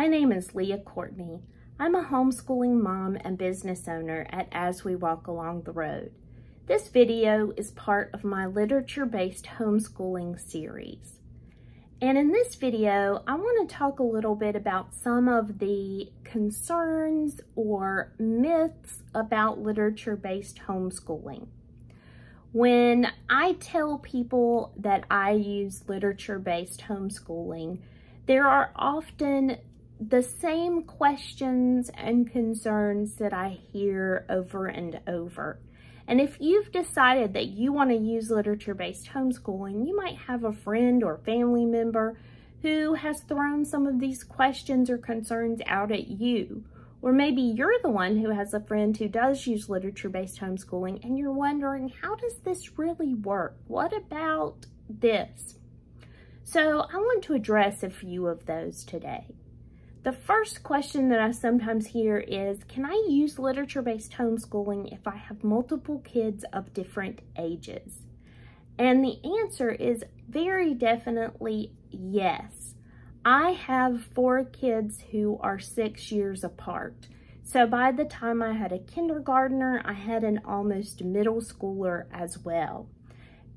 My name is Leah Courtney. I'm a homeschooling mom and business owner at As We Walk Along the Road. This video is part of my literature-based homeschooling series. And in this video, I want to talk a little bit about some of the concerns or myths about literature-based homeschooling. When I tell people that I use literature-based homeschooling, there are often the same questions and concerns that I hear over and over. And if you've decided that you want to use literature-based homeschooling, you might have a friend or family member who has thrown some of these questions or concerns out at you. Or maybe you're the one who has a friend who does use literature-based homeschooling and you're wondering, how does this really work? What about this? So I want to address a few of those today. The first question that I sometimes hear is, can I use literature-based homeschooling if I have multiple kids of different ages? And the answer is very definitely yes. I have 4 kids who are 6 years apart. So by the time I had a kindergartner, I had an almost middle schooler as well.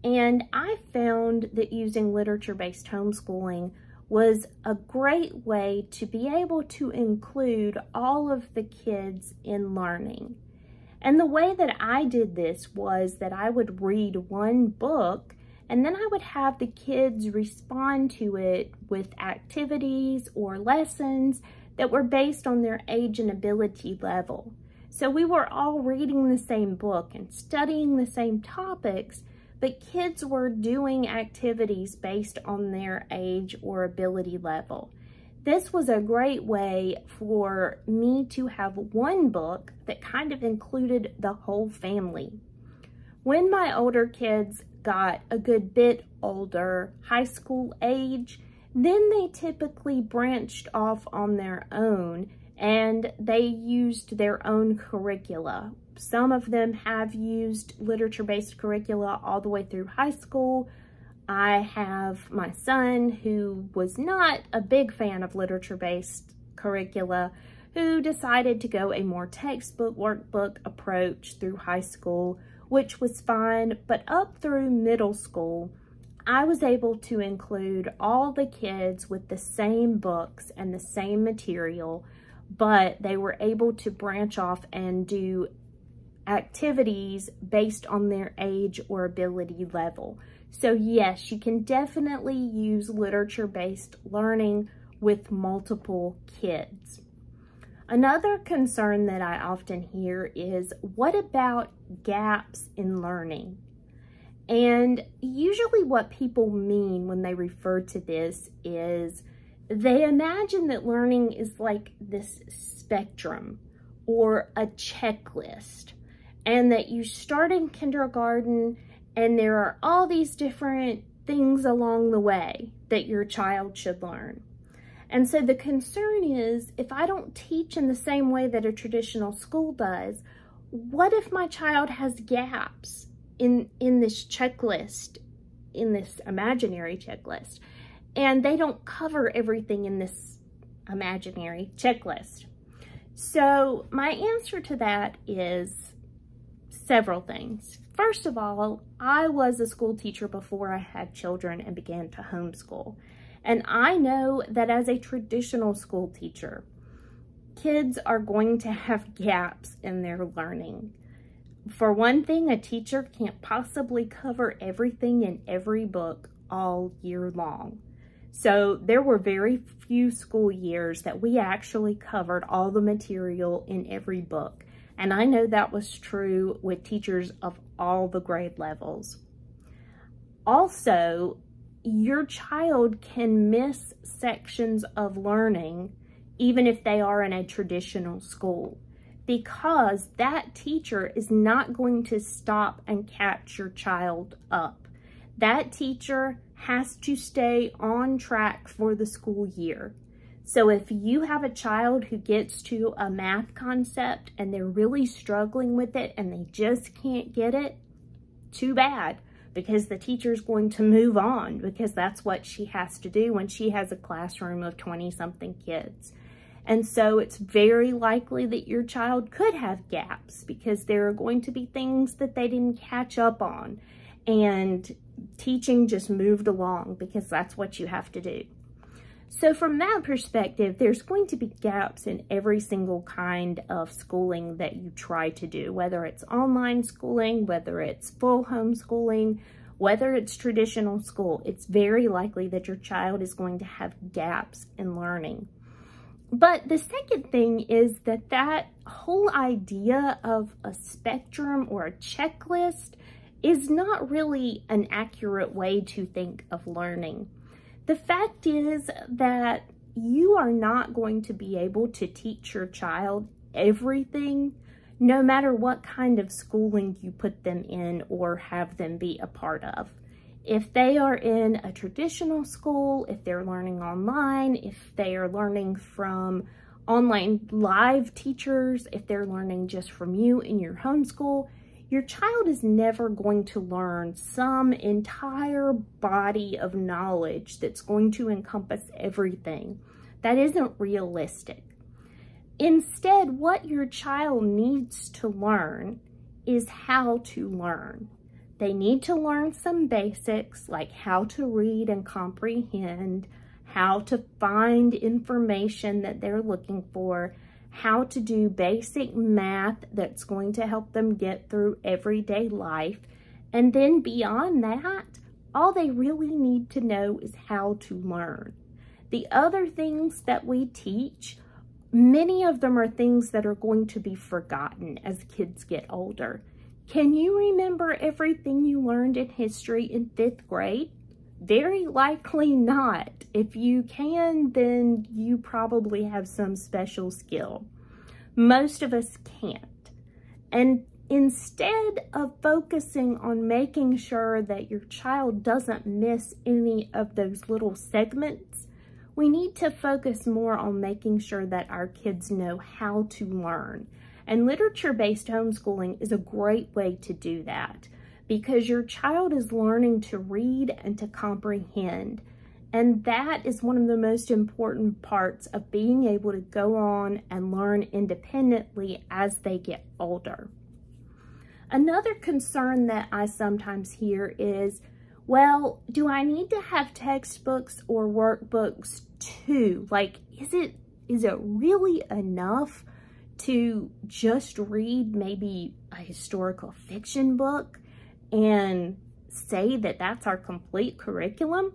And I found that using literature-based homeschooling was a great way to be able to include all of the kids in learning. And the way that I did this was that I would read one book and then I would have the kids respond to it with activities or lessons that were based on their age and ability level. So we were all reading the same book and studying the same topics, but kids were doing activities based on their age or ability level. This was a great way for me to have one book that kind of included the whole family. When my older kids got a good bit older, high school age, then they typically branched off on their own and they used their own curricula. Some of them have used literature-based curricula all the way through high school. I have my son who was not a big fan of literature-based curricula, who decided to go a more textbook, workbook approach through high school, which was fine. But up through middle school, I was able to include all the kids with the same books and the same material, but they were able to branch off and do activities based on their age or ability level. So yes, you can definitely use literature-based learning with multiple kids. Another concern that I often hear is, what about gaps in learning? And usually what people mean when they refer to this is they imagine that learning is like this spectrum or a checklist, and that you start in kindergarten and there are all these different things along the way that your child should learn. And so the concern is, if I don't teach in the same way that a traditional school does, what if my child has gaps in this checklist, in this imaginary checklist, and they don't cover everything in this imaginary checklist? So my answer to that is several things. First of all, I was a school teacher before I had children and began to homeschool. And I know that as a traditional school teacher, kids are going to have gaps in their learning. For one thing, a teacher can't possibly cover everything in every book all year long. So there were very few school years that we actually covered all the material in every book. And I know that was true with teachers of all the grade levels. Also, your child can miss sections of learning even if they are in a traditional school, because that teacher is not going to stop and catch your child up. That teacher has to stay on track for the school year. So if you have a child who gets to a math concept and they're really struggling with it and they just can't get it, too bad, because the teacher's going to move on, because that's what she has to do when she has a classroom of 20-something kids. And so it's very likely that your child could have gaps because there are going to be things that they didn't catch up on. And teaching just moved along because that's what you have to do. So from that perspective, there's going to be gaps in every single kind of schooling that you try to do, whether it's online schooling, whether it's full homeschooling, whether it's traditional school. It's very likely that your child is going to have gaps in learning. But the second thing is that whole idea of a spectrum or a checklist is not really an accurate way to think of learning. The fact is that you are not going to be able to teach your child everything, no matter what kind of schooling you put them in or have them be a part of. If they are in a traditional school, if they're learning online, if they are learning from online live teachers, if they're learning just from you in your homeschool, your child is never going to learn some entire body of knowledge that's going to encompass everything. That isn't realistic. Instead, what your child needs to learn is how to learn. They need to learn some basics like how to read and comprehend, how to find information that they're looking for, how to do basic math that's going to help them get through everyday life. And then beyond that, all they really need to know is how to learn. The other things that we teach, many of them are things that are going to be forgotten as kids get older. Can you remember everything you learned in history in 5th grade? Very likely not. If you can, then you probably have some special skill. Most of us can't. And instead of focusing on making sure that your child doesn't miss any of those little segments, we need to focus more on making sure that our kids know how to learn. And literature-based homeschooling is a great way to do that, because your child is learning to read and to comprehend. And that is one of the most important parts of being able to go on and learn independently as they get older. Another concern that I sometimes hear is, well, do I need to have textbooks or workbooks too? Like, is it really enough to just read maybe a historical fiction book and say that that's our complete curriculum?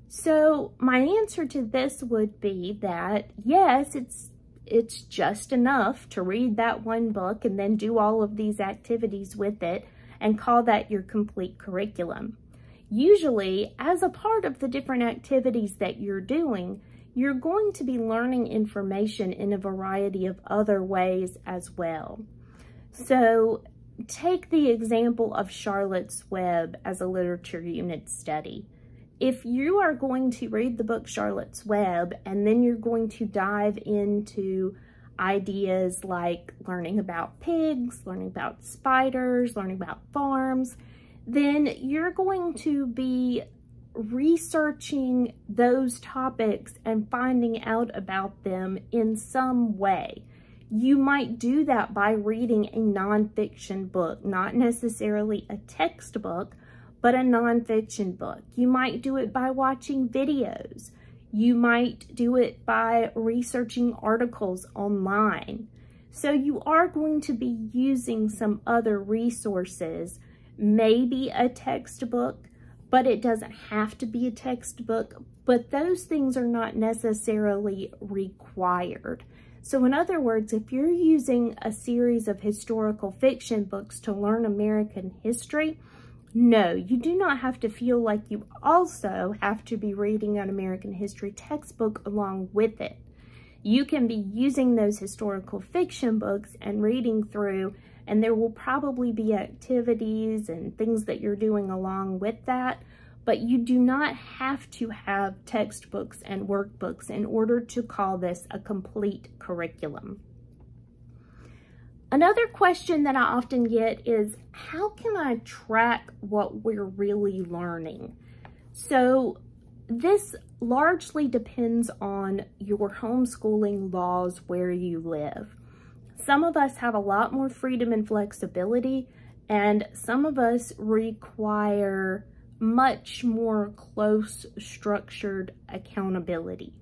So my answer to this would be that yes, it's just enough to read that one book and then do all of these activities with it and call that your complete curriculum. Usually, as a part of the different activities that you're doing, you're going to be learning information in a variety of other ways as well. So take the example of Charlotte's Web as a literature unit study. If you are going to read the book Charlotte's Web and then you're going to dive into ideas like learning about pigs, learning about spiders, learning about farms, then you're going to be researching those topics and finding out about them in some way. You might do that by reading a nonfiction book, not necessarily a textbook, but a nonfiction book. You might do it by watching videos. You might do it by researching articles online. So you are going to be using some other resources, maybe a textbook, but it doesn't have to be a textbook, but those things are not necessarily required. So in other words, if you're using a series of historical fiction books to learn American history, no, you do not have to feel like you also have to be reading an American history textbook along with it. You can be using those historical fiction books and reading through, and there will probably be activities and things that you're doing along with that, but you do not have to have textbooks and workbooks in order to call this a complete curriculum. Another question that I often get is, how can I track what we're really learning? So this largely depends on your homeschooling laws where you live. Some of us have a lot more freedom and flexibility, and some of us require much more close, structured accountability.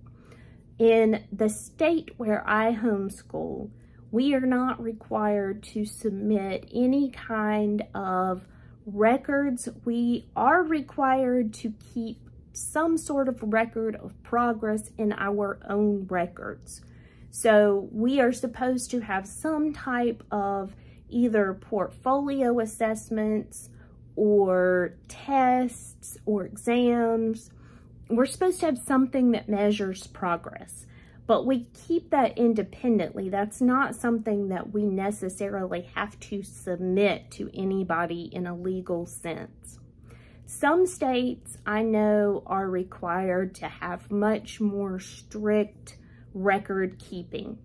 In the state where I homeschool, we are not required to submit any kind of records. We are required to keep some sort of record of progress in our own records. So we are supposed to have some type of either portfolio assessments or tests or exams. We're supposed to have something that measures progress, but we keep that independently. That's not something that we necessarily have to submit to anybody in a legal sense. Some states I know are required to have much more strict record keeping.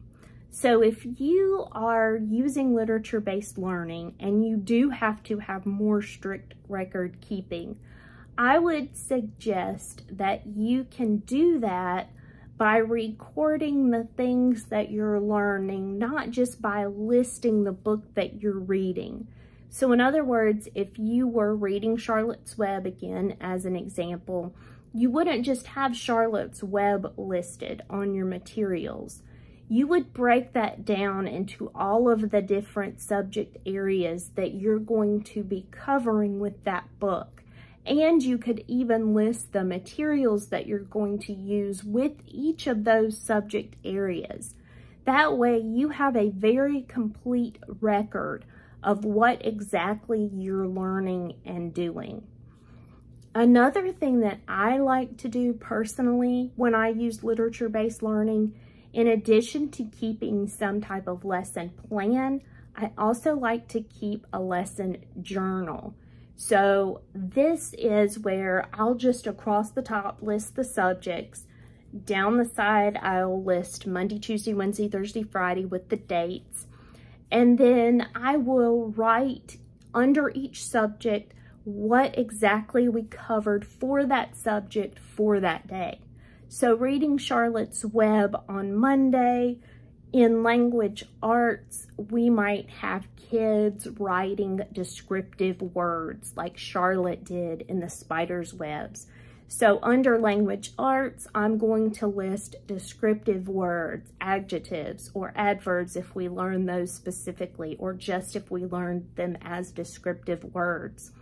So if you are using literature-based learning and you do have to have more strict record keeping, I would suggest that you can do that by recording the things that you're learning, not just by listing the book that you're reading. So in other words, if you were reading Charlotte's Web, again, as an example, you wouldn't just have Charlotte's Web listed on your materials. You would break that down into all of the different subject areas that you're going to be covering with that book. And you could even list the materials that you're going to use with each of those subject areas. That way you have a very complete record of what exactly you're learning and doing. Another thing that I like to do personally when I use literature-based learning, in addition to keeping some type of lesson plan, I also like to keep a lesson journal. So this is where I'll just across the top list the subjects. Down the side, I'll list Monday, Tuesday, Wednesday, Thursday, Friday with the dates. And then I will write under each subject what exactly we covered for that subject for that day. So reading Charlotte's Web on Monday, in language arts, we might have kids writing descriptive words like Charlotte did in the spider's webs. So under language arts, I'm going to list descriptive words, adjectives, or adverbs if we learn those specifically, or just if we learned them as descriptive words.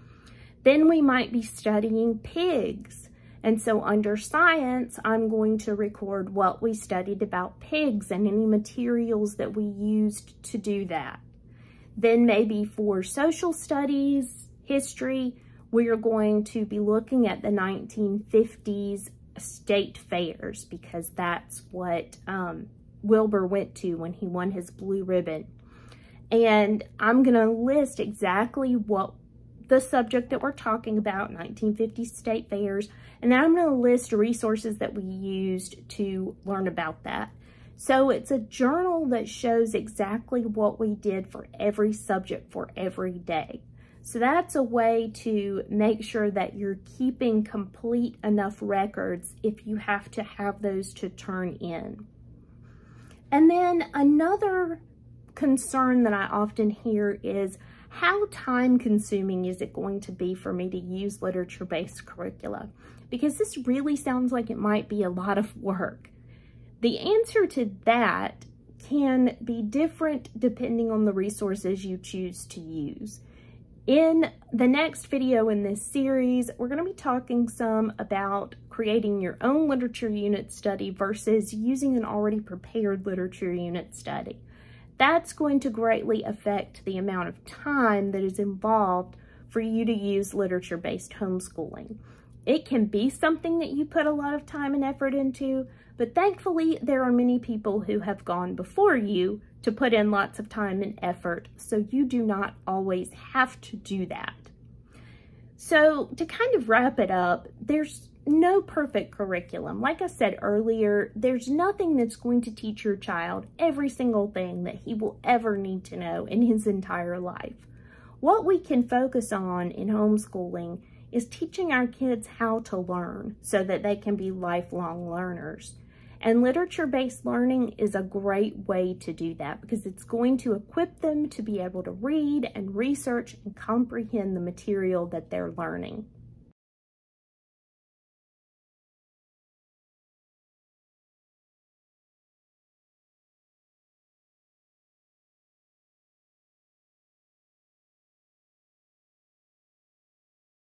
Then we might be studying pigs. And so under science, I'm going to record what we studied about pigs and any materials that we used to do that. Then maybe for social studies, history, we are going to be looking at the 1950s state fairs because that's what Wilbur went to when he won his blue ribbon. And I'm going to list exactly what the subject that we're talking about, 1950s state fairs, and then I'm going to list resources that we used to learn about that. So it's a journal that shows exactly what we did for every subject for every day. So that's a way to make sure that you're keeping complete enough records if you have to have those to turn in. And then another concern that I often hear is, how time-consuming is it going to be for me to use literature-based curricula? Because this really sounds like it might be a lot of work. The answer to that can be different depending on the resources you choose to use. In the next video in this series, we're going to be talking some about creating your own literature unit study versus using an already prepared literature unit study. That's going to greatly affect the amount of time that is involved for you to use literature-based homeschooling. It can be something that you put a lot of time and effort into, but thankfully there are many people who have gone before you to put in lots of time and effort, so you do not always have to do that. So to kind of wrap it up, there's no perfect curriculum. Like I said earlier, there's nothing that's going to teach your child every single thing that he will ever need to know in his entire life. What we can focus on in homeschooling is teaching our kids how to learn so that they can be lifelong learners. And literature-based learning is a great way to do that because it's going to equip them to be able to read and research and comprehend the material that they're learning.